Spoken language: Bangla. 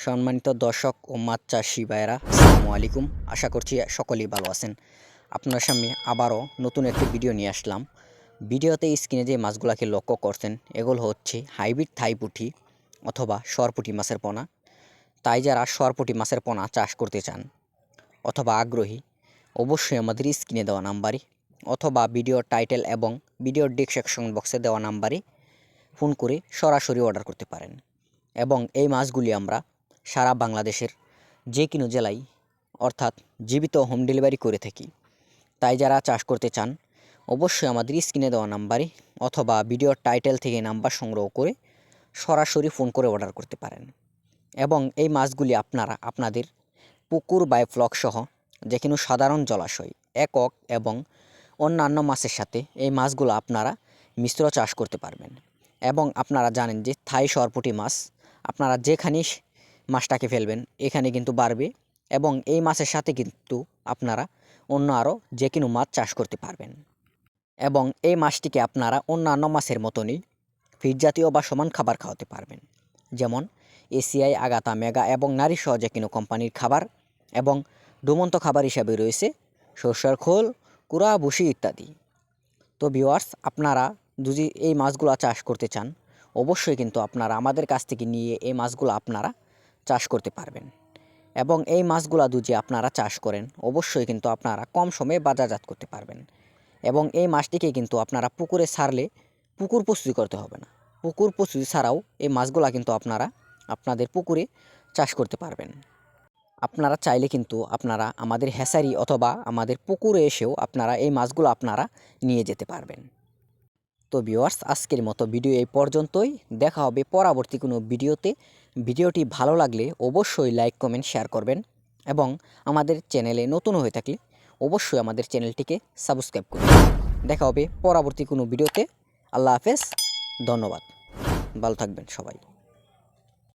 সম্মানিত দর্শক ও মাছ চাষি ভাইয়েরা, আসসালামু আলাইকুম। আশা করছি সকলেই ভালো আছেন। আপনার সামনে আবারও নতুন একটি ভিডিও নিয়ে আসলাম। ভিডিওতে স্ক্রিনে যে মাছগুলাকে লক্ষ্য করছেন, এগুলো হচ্ছে হাইব্রিড থাই পুঁটি অথবা সরপুঁটি মাছের পোনা। তাই যারা সরপুঁটি মাছের পোনা চাষ করতে চান অথবা আগ্রহী, অবশ্যই আমাদের স্ক্রিনে দেওয়া নাম্বারে অথবা ভিডিওর টাইটেল এবং ভিডিওর ডেসক্রিপশন বক্সে দেওয়া নাম্বারে ফোন করে সরাসরি অর্ডার করতে পারেন। এবং এই মাছগুলি আমরা সারা বাংলাদেশের যে কোনো জেলায় অর্থাৎ জীবিত হোম ডেলিভারি করে থাকি। তাই যারা চাষ করতে চান অবশ্যই আমাদের স্ক্রিনে দেওয়া নাম্বারে অথবা ভিডিওর টাইটেল থেকে নাম্বার সংগ্রহ করে সরাসরি ফোন করে অর্ডার করতে পারেন। এবং এই মাছগুলি আপনারা আপনাদের পুকুর বা ফ্লক সহ যে কোনো সাধারণ জলাশয়, একক এবং অন্যান্য মাছের সাথে এই মাছগুলো আপনারা মিশ্র চাষ করতে পারবেন। এবং আপনারা জানেন যে থাই সরপুঁটি মাছ আপনারা যেখানেই মাছটাকে ফেলবেন এখানে কিন্তু বাড়বে এবং এই মাছের সাথে কিন্তু আপনারা অন্য আরও যে কোনো মাছ চাষ করতে পারবেন। এবং এই মাছটিকে আপনারা অন্যান্য মাছের মতনই ফিড জাতীয় বা সমান খাবার খাওয়াতে পারবেন, যেমন এসিআই, আগাতা, মেগা এবং নারী সহ যে কোনো কোম্পানির খাবার এবং ডুমন্ত খাবার হিসাবে রয়েছে সরষের খোল, কুড়া, ভুসি ইত্যাদি। তো ভিউয়ার্স, আপনারা যদি এই মাছগুলো চাষ করতে চান অবশ্যই কিন্তু আপনারা আমাদের কাছ থেকে নিয়ে এই মাছগুলো আপনারা চাষ করতে পারবেন। এবং এই মাছগুলো যদি আপনারা চাষ করেন অবশ্যই কিন্তু আপনারা কম সময়ে বাজারজাত করতে পারবেন। এবং এই মাছটিকে কিন্তু আপনারা পুকুরে ছাড়লে পুকুর প্রস্তুতি করতে হবে না। পুকুর প্রস্তুতি ছাড়াও এই মাছগুলো কিন্তু আপনারা আপনাদের পুকুরে চাষ করতে পারবেন। আপনারা চাইলে কিন্তু আপনারা আমাদের হ্যাচারি অথবা আমাদের পুকুরে এসেও আপনারা এই মাছগুলো আপনারা নিয়ে যেতে পারবেন। তো ভিউয়ার্স, আজকের মতো ভিডিও এই পর্যন্তই। দেখা হবে পরবর্তী কোনো ভিডিওতে। ভিডিওটি ভালো লাগলে অবশ্যই লাইক, কমেন্ট, শেয়ার করবেন এবং আমাদের চ্যানেলে নতুন হয়ে থাকলে অবশ্যই আমাদের চ্যানেলটিকে সাবস্ক্রাইব করবেন। দেখা হবে পরবর্তী কোনো ভিডিওতে। আল্লাহ হাফেজ, ধন্যবাদ, ভালো থাকবেন সবাই।